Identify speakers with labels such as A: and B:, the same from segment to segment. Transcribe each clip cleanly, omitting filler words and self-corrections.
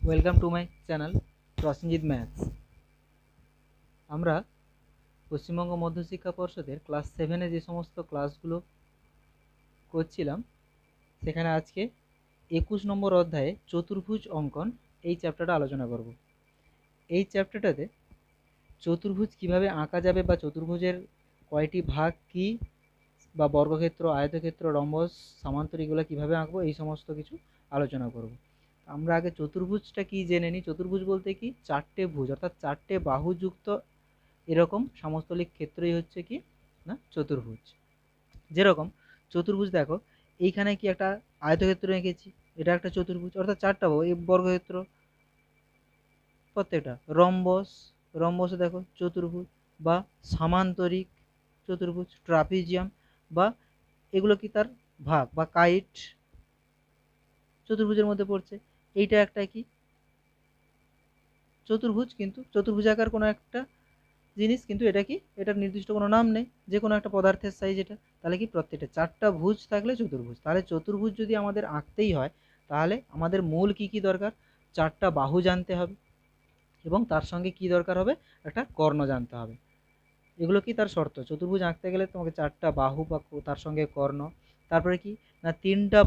A: Welcome to my channel Prosenjit maths. আমরা পশ্চিমবঙ্গ মধ্যশিক্ষা পর্ষদের class 7-এ যে সমস্ত ক্লাসগুলো করছিলাম সেখানে আজকে 21 নম্বর অধ্যায়ে চতুর্ভুজ অঙ্কন এই চ্যাপ্টারটা আলোচনা করব। এই চ্যাপ্টারটাতে চতুর্ভুজ কিভাবে আঁকা যাবে বা চতুর্ভুজের কয়টি ভাগ কি বা বর্গক্ষেত্র, আয়তক্ষেত্র, রম্বস, সামান্তরিক এগুলো কীভাবে আঁকবো এই সমস্ত কিছু আলোচনা করব। আমরা আগে চতুর্ভুজটা কি জেনে নিই। চতুর্ভুজ বলতে কি, চারটে ভুজ অর্থাৎ চারটে বাহুযুক্ত এরকম সমস্তলিক ক্ষেত্রই হচ্ছে কি না চতুর্ভুজ। যেরকম চতুর্ভুজ দেখো, এইখানে কি একটা আয়তক্ষেত্র এঁকেছি, এটা একটা চতুর্ভুজ অর্থাৎ চারটা বাহু, এই বর্গক্ষেত্র প্রত্যেকটা। রম্বসে দেখো চতুর্ভুজ বা সামান্তরিক চতুর্ভুজ, ট্রাপিজিয়াম বা এগুলো কি তার ভাগ বা কাইট চতুর্ভুজের মধ্যে পড়ছে। এইটা একটা কি চতুর্ভুজ, কিন্তু চতুর্ভুজাকার কোনো একটা জিনিস, কিন্তু এটা কি, এটার নির্দিষ্ট কোনো নাম নেই, যে কোনো একটা পদার্থের সাইজ এটা। তাহলে কি প্রত্যেকটা চারটা ভুজ থাকলে চতুর্ভুজ। তাহলে চতুর্ভুজ যদি আমাদের আঁকতেই হয় তাহলে আমাদের মূল কি কি দরকার, চারটা বাহু জানতে হবে এবং তার সঙ্গে কি দরকার হবে, একটা কর্ণ জানতে হবে। এগুলো কি তার শর্ত। চতুর্ভুজ আঁকতে গেলে তোমাকে চারটা বাহু বা তার সঙ্গে কর্ণ, তারপরে কি না তিনটা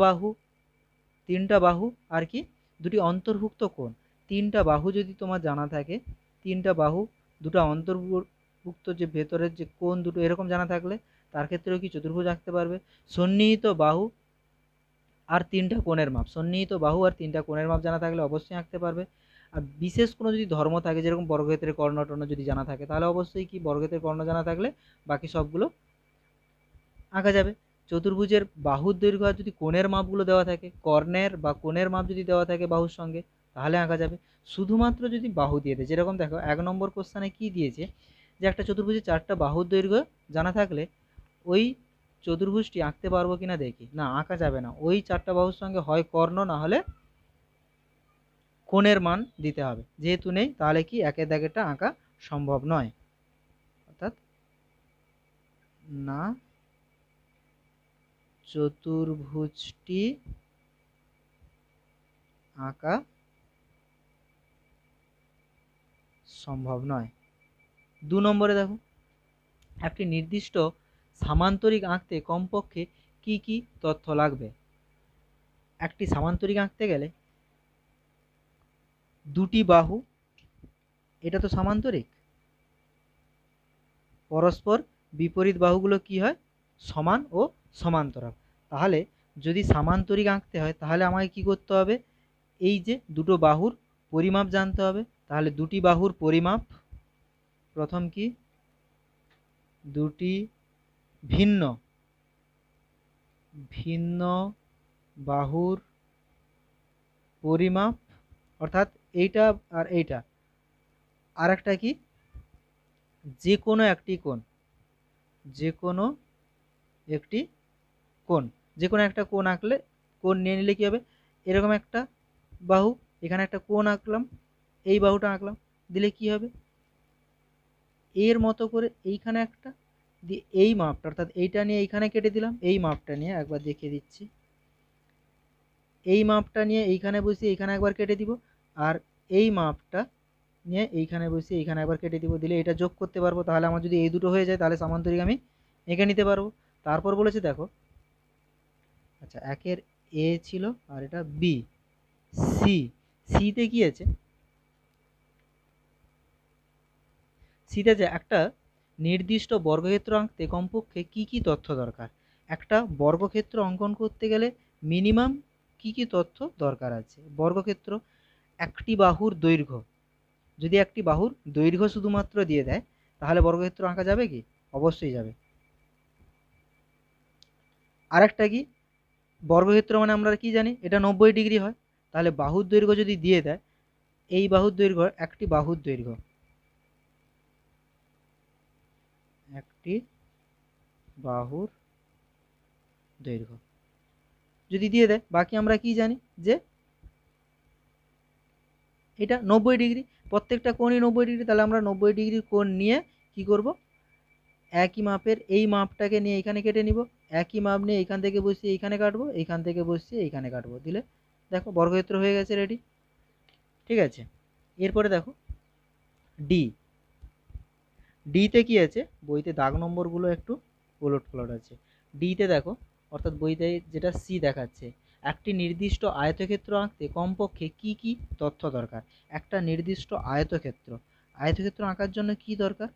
A: বাহু আর কি দুটি অন্তর্ভুক্ত কোণ। তিনটা বাহু যদি তোমার জানা থাকে, তিনটা বাহু দুটো অন্তর্ভুক্ত যে ভেতরের যে কোণ দুটো এরকম জানা থাকলে তার ক্ষেত্রেও কি চতুর্ভুজ আঁকতে পারবে। সন্নিহিত বাহু আর তিনটা কোণের মাপ জানা থাকলে অবশ্যই আঁকতে পারবে। আর বিশেষ কোনো যদি ধর্ম থাকে, যেরকম বর্গক্ষেত্রের কর্ণ টর্ণ যদি জানা থাকে, তাহলে অবশ্যই কি বর্গক্ষেত্রের কর্ণ জানা থাকলে বাকি সবগুলো আঁকা যাবে। চতুর্ভুজের বাহুর দৈর্ঘ্য আর যদি কোণের মাপগুলো দেওয়া থাকে, কর্ণের বা কোণের মাপ যদি দেওয়া থাকে বাহুর সঙ্গে, তাহলে আঁকা যাবে। শুধুমাত্র যদি বাহু দিয়ে দেয়, যেরকম দেখো 1 নম্বর কোশ্চেনে কি দিয়েছে, যে একটা চতুর্ভুজের চারটা বাহুর দৈর্ঘ্য জানা থাকলে ওই চতুর্ভুজটি আঁকতে পারবো কিনা দেখি, না আঁকা যাবে না। ওই চারটা বাহুর সঙ্গে হয় কর্ণ না হলে কোণের মান দিতে হবে, যেহেতু নেই তাহলে কি একের দাগেরটা আঁকা সম্ভব নয়, অর্থাৎ না চতুর্ভুজটি আঁকা সম্ভব নয়। 2 নম্বরে দেখো, একটি নির্দিষ্ট সামান্তরিক আঁকতে কমপক্ষে কি কি তথ্য লাগবে। একটি সামান্তরিক আঁকতে গেলে দুটি বাহু, এটা তো সামান্তরিক, পরস্পর বিপরীত বাহুগুলো কি হয়, সমান ও সমান্তরাল। তাহলে যদি সামান্তরিক আঁকতে হয় তাহলে আমাকে কি করতে হবে, এই যে দুটো বাহুর পরিমাপ জানতে হবে। তাহলে দুটি বাহুর পরিমাপ, প্রথম কি দুটি ভিন্ন ভিন্ন বাহুর পরিমাপ, অর্থাৎ এইটা আর এইটা। আর একটা কি, যে কোনো একটি কোণ, যে কোনো একটি কোণ, যে কোনো একটা কোণ আঁকলে, কোণ নিয়ে নিলে কি হবে, এরকম একটা বাহু, এখানে একটা কোণ আঁকলাম, এই বাহুটা আঁকলাম, দিলে কি হবে, এর মতো করে এইখানে একটা দিয়ে এই মাপটা, অর্থাৎ এইটা নিয়ে এইখানে কেটে দিলাম, এই মাপটা নিয়ে একবার দেখিয়ে দিচ্ছি, এই মাপটা নিয়ে এইখানে বসিয়ে এইখানে একবার কেটে দিব, আর এই মাপটা নিয়ে এইখানে বসিয়ে এইখানে একবার কেটে দিব, দিলে এটা যোগ করতে পারবো। তাহলে আমার যদি এই দুটো হয়ে যায় তাহলে সামান্তরিক আমি এঁকে নিতে পারবো। তারপর বলেছে দেখো, আচ্ছা একের এ ছিল আর এটা বি, সিতে কি আছে, সিতে যে একটা নির্দিষ্ট বর্গক্ষেত্র আঁকতে কমপক্ষে কি কি তথ্য দরকার। একটা বর্গক্ষেত্র অঙ্কন করতে গেলে মিনিমাম কি কি তথ্য দরকার আছে। বর্গক্ষেত্র, একটি বাহুর দৈর্ঘ্য, যদি একটি বাহুর দৈর্ঘ্য শুধুমাত্র দিয়ে দেয় তাহলে বর্গক্ষেত্র আঁকা যাবে কি, অবশ্যই যাবে। আরেকটা কি, বর্গক্ষেত্র মানে আমরা কি জানি, এটা 90 ডিগ্রি হয়। তাহলে বাহুর দৈর্ঘ্য যদি দিয়ে দেয়, এই বাহুর দৈর্ঘ্য, একটি বাহুর দৈর্ঘ্য, একটি বাহুর দৈর্ঘ্য যদি দিয়ে দেয়, বাকি আমরা কি জানি যে এটা 90 ডিগ্রি, প্রত্যেকটা কোণই 90 ডিগ্রি। তাহলে আমরা 90 ডিগ্রির কোণ নিয়ে কি করব, একই মাপের এই মাপটাকে নিয়ে এখানে কেটে নিব, একই মাপ নিয়ে এইখান থেকে বসিয়ে এইখানে কাটবো, এইখান থেকে বসিয়ে এইখানে কাটবো, দিলে দেখো বর্গক্ষেত্র হয়ে গেছে রেডি। ঠিক আছে। এরপরে দেখো ডি। ডিতে কি আছে, বইতে দাগ নম্বরগুলো একটু ওলট পালট আছে। ডিতে দেখো, অর্থাৎ বইতে যেটা সি দেখাচ্ছে, একটি নির্দিষ্ট আয়তক্ষেত্র আঁকতে কমপক্ষে কি কি তথ্য দরকার। একটা নির্দিষ্ট আয়তক্ষেত্র, আয়তক্ষেত্র আঁকার জন্য কি দরকার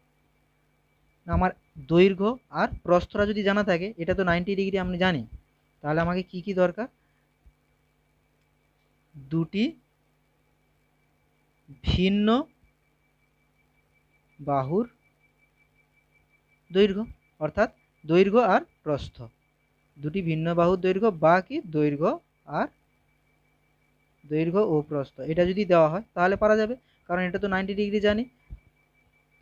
A: না, আমার দৈর্ঘ্য আর প্রস্থটা যদি জানা থাকে, এটা তো 90 ডিগ্রি আমি জানি, তাহলে আমাকে কি কি দরকার, দুটি ভিন্ন বাহুর দৈর্ঘ্য, অর্থাৎ দৈর্ঘ্য আর প্রস্থ, দুটি ভিন্ন বাহুর দৈর্ঘ্য বা কি দৈর্ঘ্য ও প্রস্থ, এটা যদি দেওয়া হয় তাহলে পারা যাবে, কারণ এটা তো 90 ডিগ্রি জানি।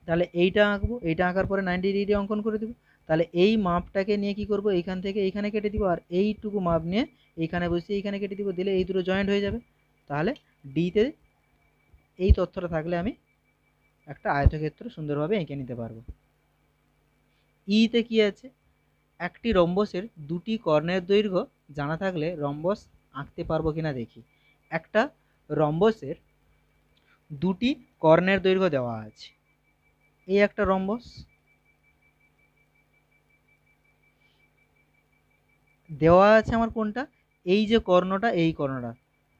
A: তাহলে এইটা আঁকবো, এইটা আঁকার পরে 90 ডিগ্রি অঙ্কন করে দেবো। তাহলে এই মাপটাকে নিয়ে কি করব, এইখান থেকে এইখানে কেটে দিব, আর এইটুকু মাপ নিয়ে এইখানে বসিয়ে এইখানে কেটে দিব, দিলে এই দুটো জয়েন্ট হয়ে যাবে। তাহলে ডিতে এই তথ্যটা থাকলে আমি একটা আয়তক্ষেত্র সুন্দরভাবে এঁকে নিতে পারবো। ইতে কি আছে, একটি রম্বসের দুটি কর্ণের দৈর্ঘ্য জানা থাকলে রম্বস আঁকতে পারবো কিনা দেখি। একটা রম্বসের দুটি কর্ণের দৈর্ঘ্য দেওয়া আছে, এই একটা রম্বস দেওয়া আছে আমার কোনটা, এই যে কর্ণটা, এই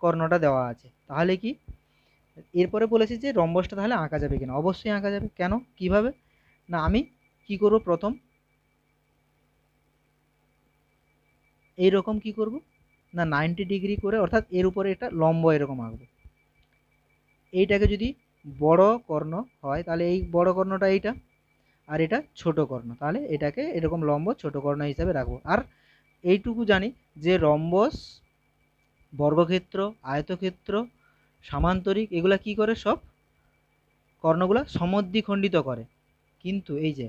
A: কর্ণটা দেওয়া আছে। তাহলে কি, এরপরে বলেছি যে রম্বসটা তাহলে আঁকা যাবে কিনা, অবশ্যই আঁকা যাবে। কেন, কিভাবে না, আমি কি করব, প্রথম এইরকম কি করব না 90 ডিগ্রি করে, অর্থাৎ এর উপরে এটা লম্ব এরকম আঁকবো। এইটাকে যদি বড় কর্ণ হয় তাহলে এই বড় কর্ণটা এইটা, আর এটা ছোট কর্ণ, তাহলে এটাকে এরকম লম্ব ছোট কর্ণ হিসাবে রাখবো। আর এইটুকু জানি যে রম্বস, বর্গক্ষেত্র, আয়তক্ষেত্র, সামান্তরিক, এগুলা কি করে, সব কর্ণগুলা সমদ্বিখণ্ডিত করে। কিন্তু এই যে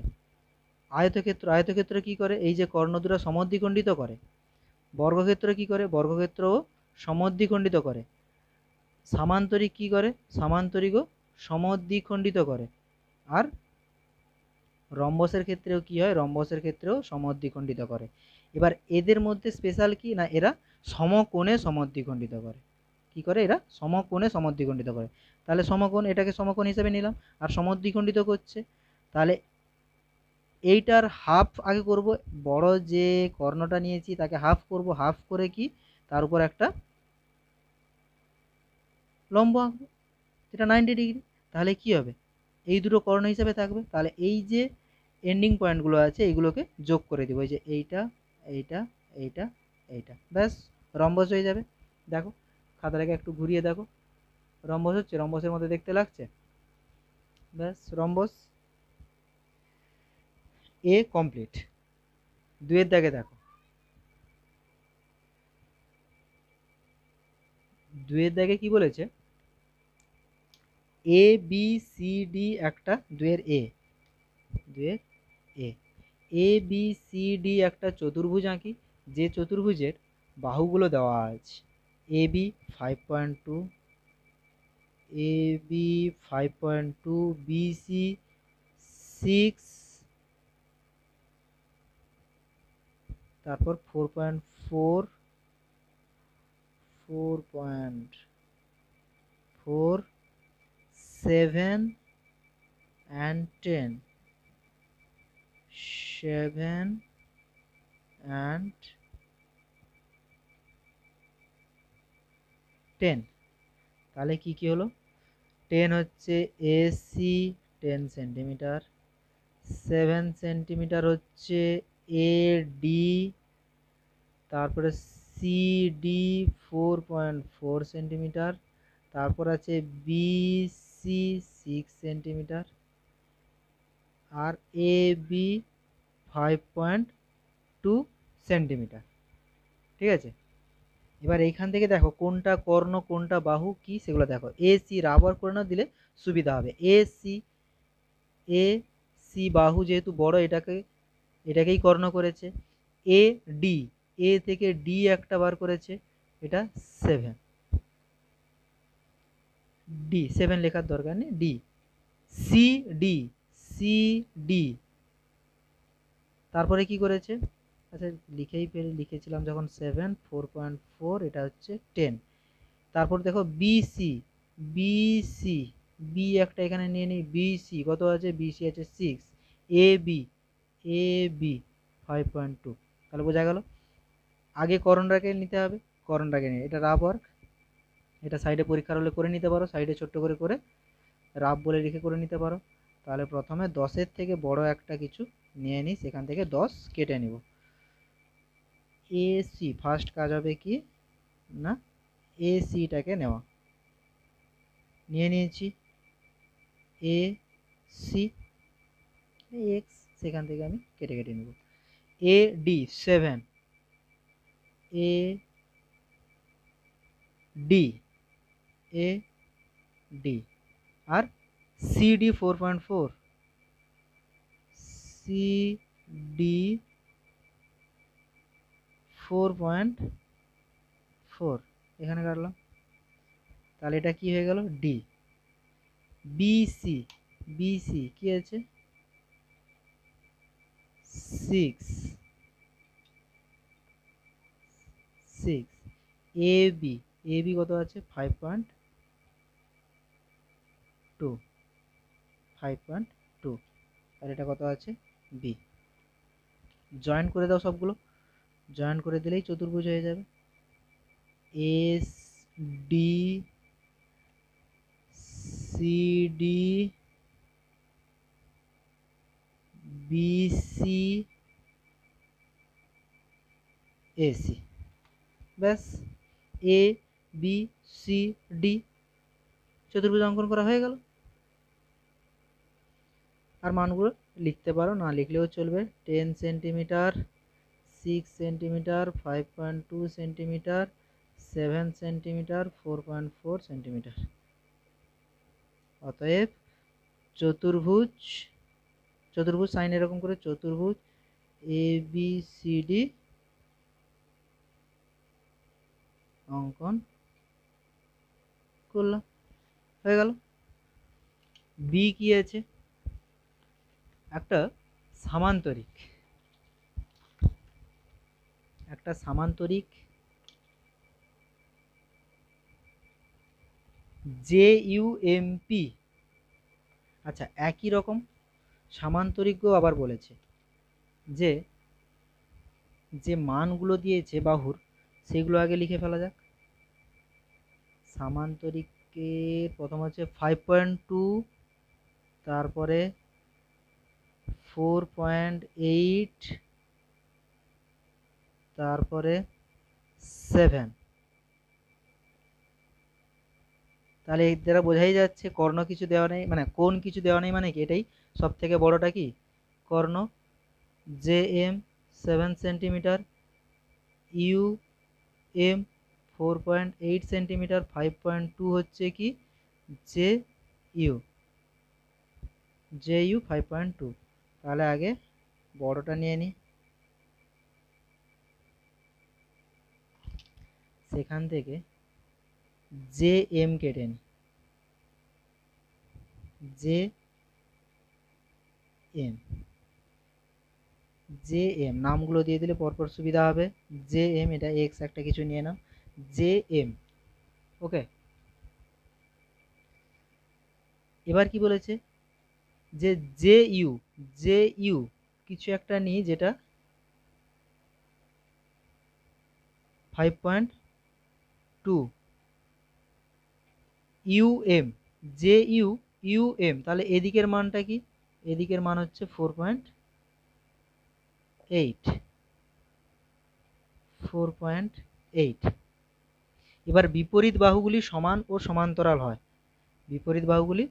A: আয়তক্ষেত্র কি করে, এই যে কর্ণ দুটো সমদ্বিখণ্ডিত করে। বর্গক্ষেত্র কি করে, বর্গক্ষেত্রও সমদ্বিখণ্ডিত করে। সামান্তরিক কি করে, সামান্তরিকও সমদ্বিখণ্ডিত করে। আর রম্বসের ক্ষেত্রেও কি হয়, রম্বসের ক্ষেত্রেও সমদ্বিখণ্ডিত করে। এবার এদের মধ্যে স্পেশাল কি না, এরা সমকোণে সমদ্বিখণ্ডিত করে। কি করে, এরা সমকোণে সমদ্বিখণ্ডিত করে। তাহলে সমকোণ, এটাকে সমকোণ হিসেবে নিলাম, আর সমদ্বিখণ্ডিত করছে। তাহলে এইটার হাফ আগে করব, বড় যে কর্ণটা নিয়েছি তাকে হাফ করব, হাফ করে কি তার উপর একটা লম্ব আঁকবো, যেটা 90 ডিগ্রি। তাহলে কি হবে, এই দুটো কর্ণ হিসেবে থাকবে। তাহলে এই যে এন্ডিং পয়েন্টগুলো আছে এইগুলোকে যোগ করে দিব, এই যে এইটা, এইটা, এইটা, এইটা, ব্যাস রম্বস হয়ে যাবে। দেখো খাতাটাকে একটু ঘুরিয়ে দেখো, রম্বস হচ্ছে, রম্বসের মধ্যে দেখতে লাগছে, ব্যাস রম্বস এ কমপ্লিট। দুয়ের দাগে দেখো, দুয়ের দাগে কি বলেছে, এ বি সি ডি একটা, দুয়ের এ, দুয়ের এ, এ বি সি ডি একটা চতুর্ভুজ আঁকি, যে চতুর্ভুজের বাহুগুলো দেওয়া আছে, A B 5.2, A B 5.2, B C 6, তারপর 4.4, 4.4, 7 and 10, 7 and 10। তাহলে কি কি হলো, 10 হচ্ছে এসি 10 সেন্টিমিটার, 7 সেন্টিমিটার হচ্ছে এডি, তারপরে সিডি 4.4 সেন্টিমিটার, তারপর আছে BC 6 centimetre, R A B 5.2 centimetre. ঠিক আছে, এবার এইখান থেকে দেখো কোনটা কর্ণ কোনটা বাহু কি সেগুলো দেখো, এ সি রাবার করে না দিলে সুবিধা হবে। এ সি, এ সি বাহু যেহেতু বড়, এটাকেই কর্ণ করেছে। এ ডি, এ থেকে ডি একটা বার করেছে, এটা 7, ডি 7 লেখার দরকার নেই, D. C D, C D, তারপরে কি করেছে, আচ্ছা লিখেছিলাম যখন 7, 4.4, এটা হচ্ছে 10। তারপর দেখো বিসি, বিসি, বি একটা এখানে নিয়ে নিই, বিসি কত আছে, বিসি আছে 6, এ বি, এ বি 5.2। তাহলে বোঝা গেল আগে করণটাকে নিতে হবে, করণটাকে নিয়ে এটা রাফ ওয়ার্ক, এটা সাইডে পরীক্ষার হলে করে নিতে পারো, সাইডে ছোট্ট করে করে রাফ বলে লিখে করে নিতে পারো। তাহলে প্রথমে 10-এর থেকে বড় একটা কিছু নিয়ে নিই, সেখান থেকে 10 কেটে নিব। এসি ফার্স্ট কাজ হবে কি না, এসিটাকে নেওয়া, নিয়ে নিয়েছি এ সি এক্স, সেখান থেকে আমি কেটে কেটে নেব। A D 7, A D, A D, আর সিডি 4.4, সিডি 4.4 এখানে কাটলাম। তাহলে এটা কি হয়ে গেল, ডি। বিসি, বিসি কি আছে 6, 6, এবি, এবি কত আছে 5.2, 5.2, তাহলে এটা কত আছে বি। জয়েন করে দাও সবগুলো, জয়েন করে দিলেই চতুর্ভুজ হয়ে যাবে। S D CD BC AC, ব্যাস এ বি সি ডি চতুর্ভুজ অঙ্কন করা হয়ে গেল। আর মানগুলো লিখতে পারো, না লিখলেও চলবে। 10 centimetre, 6 centimetre, 5.2 centimetre, 7 centimetre, 4.4 centimetre. অতএব চতুর্ভুজ, চতুর্ভুজ সাইন এরকম করে চতুর্ভুজ এ বি সি ডি অঙ্কন করলাম, হয়ে গেল। বি কি আছে, একটা সামান্তরিক, একটা সামান্তরিক জে ইউ এম পি। আচ্ছা একই রকম সামান্তরিকও আবার বলেছে যে যে মানগুলো দিয়েছে বাহুর সেগুলো আগে লিখে ফেলা যাক। সামান্তরিকের প্রথম হচ্ছে 5.2, তারপরে 4.8, তারপরে 7। তাহলে এর দ্বারা বোঝাই যাচ্ছে কর্ণ কিছু দেওয়া নেই, মানে কোণ কিছু দেওয়া নেই, মানে কি এটাই সব থেকে বড়টা কি কর্ণ। J M 7 centimetre, U M 4.8 centimetre, 5.2 হচ্ছে কি জে ইউ, জে ইউ 5.2। তাহলে আগে বড়টা নিয়ে নিই, সেখান থেকে জে এম কেটে নিই, জে এম, জে এম নামগুলো দিয়ে দিলে পরপর সুবিধা হবে। জে এম, এটা এক্স একটা কিছু নিয়ে নাও, জে এম। ওকে, এবার কি বলেছে যে জে ইউ, জে ইউ কিছু একটা নিই যেটা 5.2, U M, J U, U M, তাহলে এদিকের মানটা কি, এদিকের মান হচ্ছে 4.8, 4.8। এবার বিপরীত বাহুগুলি সমান ও সমান্তরাল হয়, বিপরীত বাহুগুলি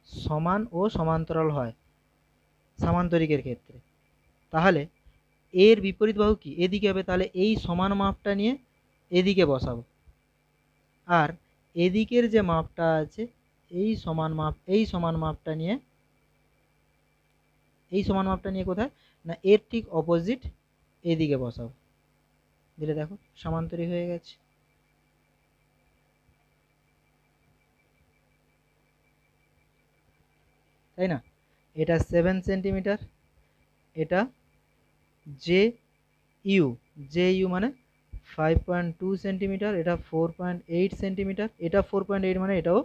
A: সমান ও সমান্তরাল হয় সামান্তরিকের ক্ষেত্রে। তাহলে এর বিপরীত বাহু কি এদিকে হবে, তাহলে এই সমান মাপটা নিয়ে এদিকে বসাবো, আর এদিকের যে মাপটা আছে এই সমান মাপ, এই সমান মাপটা নিয়ে, এই সমান মাপটা নিয়ে কোথায় না এর ঠিক অপোজিট এদিকে বসাবো, দিলে দেখো সমান্তরিক হয়ে গেছে। তাই না, এটা 7 সেন্টিমিটার, এটা জে ইউ, জে ইউ মানে 5.2 সেন্টিমিটার, এটা 4.8 সেন্টিমিটার, এটা 4.8 মানে এটাও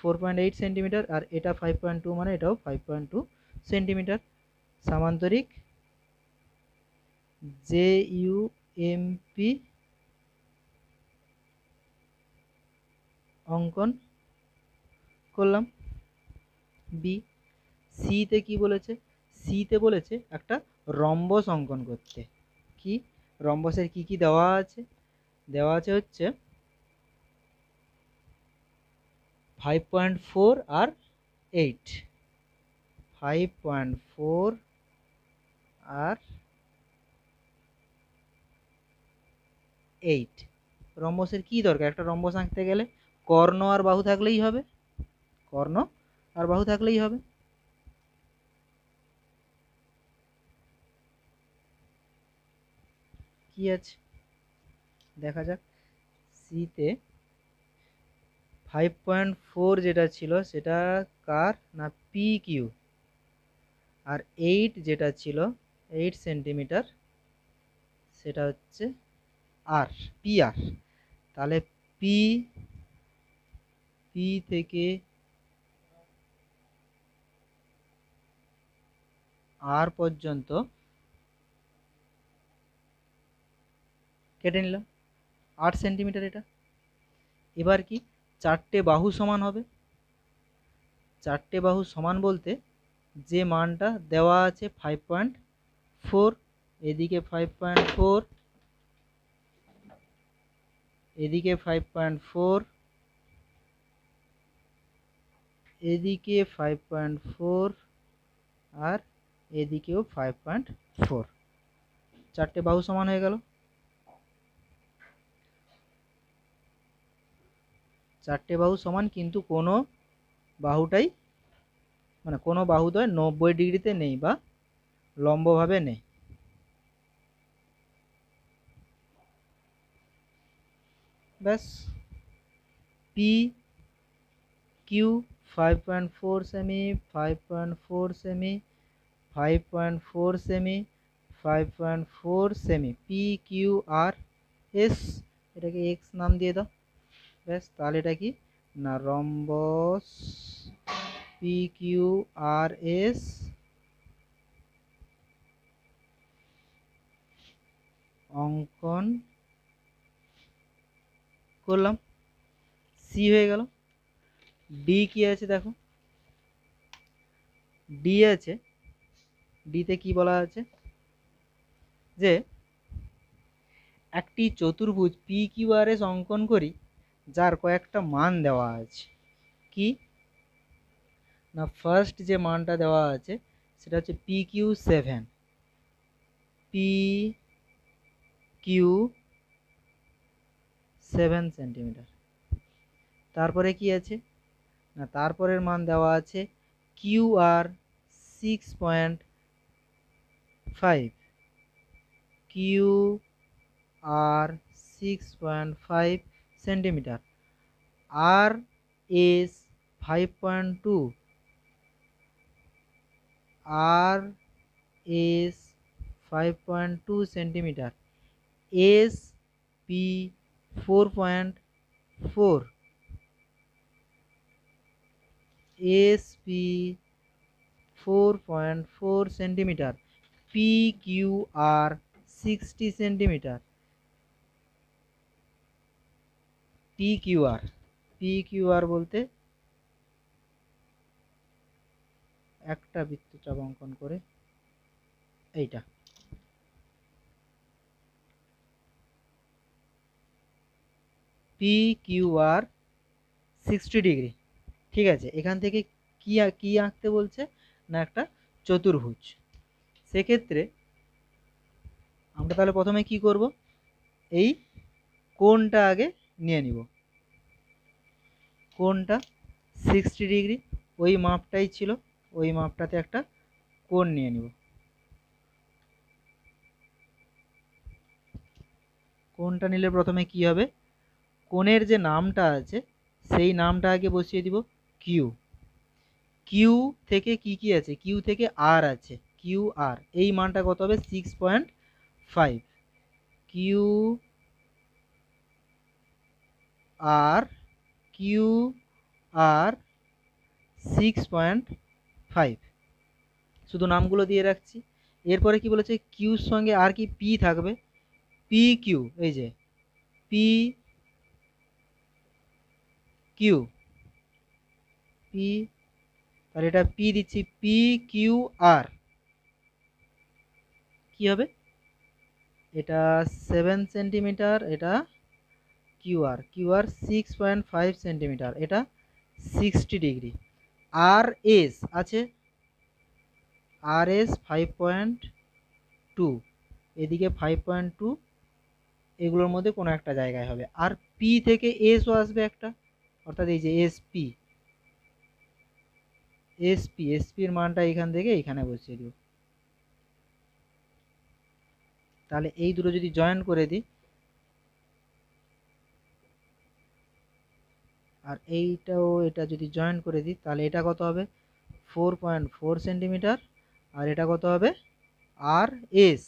A: 4.8 সেন্টিমিটার, আর এটা 5.2 মানে এটাও 5.2 সেন্টিমিটার। সামান্তরিক JUMP অঙ্কন করলাম। বি। সিতে কি বলেছে? সিতে বলেছে একটা রম্বস অঙ্কন করতে। কি রম্বসের কি কি দেওয়া আছে? দেওয়া আছে হচ্ছে 5.4 আর 8, 5.4 আর 8। রম্বসের কি দরকার? একটা রম্বস আঁকতে গেলে কর্ণ আর বাহু থাকলেই হবে, কর্ণ আর বাহু থাকলেই হবে। কি আছে দেখা যাক। সিতে 5.4 যেটা ছিল সেটা কার না পি কিউ, আর 8 যেটা ছিল 8 সেন্টিমিটার সেটা হচ্ছে আর পি আর। তাহলে পি পি থেকে আর পর্যন্ত কেটে নিলাম 8 সেন্টিমিটার এটা। এবার কি চারটে বাহু সমান হবে? চারটে বাহু সমান বলতে যে মানটা দেওয়া আছে 5.4, এদিকে 5.4, এদিকে 5.4, এদিকে 5.4, আর এদিকেও 5.4। চারটে বাহু সমান হয়ে গেল। চারটে বাহু সমান, কিন্তু কোনো বাহুটাই মানে কোনো বাহুদ্বয় 90 ডিগ্রিতে নেই বা লম্বভাবে নেই। ব্যাস। পি কিউ 5.4 সেমি, 5.4 সেমি, 5.4 সেমি, 5.4 সেমি, পি কিউ আর এস, এটাকে এক্স নাম দিয়ে দাও। ব্যাস, তাহলে এটা কি না rhombus P Q R S অঙ্কন করলাম। সি হয়ে গেল। ডি কি আছে দেখো। ডি আছে, ডিতে কি বলা আছে যে একটি চতুর্ভুজ পি কিউ আর এস অঙ্কন করি যার কয়েকটা মান দেওয়া আছে। কি না ফার্স্ট যে মানটা দেওয়া আছে সেটা হচ্ছে P Q 7, P Q 7 centimetre. তারপরে কি আছে না তারপরের মান দেওয়া আছে Q R 6.5, Q R 6.5 centimetre, R S 5.2, R S 5.2 centimetre, S P 4.4, S P 4.4 centimetre, P Q R 60 centimetre. P Q R বলতে একটা বৃত্তচাপ অঙ্কন করে এইটা পি কিউ আর 60 ডিগ্রি। ঠিক আছে, এখান থেকে কি কি আঁকতে বলছে না একটা চতুর্ভুজ। সেক্ষেত্রে আমরা তাহলে প্রথমে কি করব, এই কোণটা আগে নিয়ে নিব। কোণটা 60 ডিগ্রি, ওই মাপটাই ছিল, ওই মাপটাতে একটা কোণ নিয়ে নিব। কোণটা নিলে প্রথমে কি হবে, কোণের যে নামটা আছে সেই নামটা আগে বসিয়ে দিব কিউ। কিউ থেকে কি কি আছে, কিউ থেকে আর আছে, কিউ আর এই মানটা কত হবে 6.5, কিউ আর কিউ আর 6.5। শুধু নামগুলো দিয়ে রাখছি। এরপরে কি বলেছে, কিউর সঙ্গে আর কি পি থাকবে, পি কিউ, এই যে পি কিউ, পি, তাহলে এটা পি দিচ্ছি, পি কিউ আর কি হবে, এটা 7 সেন্টিমিটার, এটা কিউআর, কিউআর 6.5 সেন্টিমিটার, এটা 60 ডিগ্রি। আর এস আছে, আর এস 5.2, এদিকে 5.2, এগুলোর মধ্যে কোনো একটা জায়গায় হবে। আর পি থেকে এসও আসবে একটা, অর্থাৎ এই যে এসপি, এসপির মানটা এখান থেকে এখানে বসিয়ে দিব। তাহলে এই দুটো যদি জয়েন করে দিই, আর এইটাও এটা যদি জয়েন করে দিই, তাহলে এটা কত হবে, 4.4 সেন্টিমিটার, আর এটা কত হবে, আর এস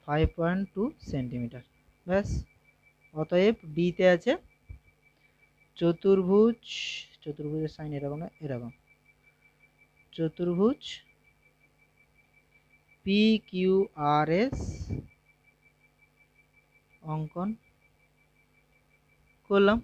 A: 5.2 সেন্টিমিটার। ব্যাস, অতএব ডিতে আছে চতুর্ভুজ, চতুর্ভুজের সাইন এরকম না, এরকম, চতুর্ভুজ পি কিউ আর এস অঙ্কন করলাম।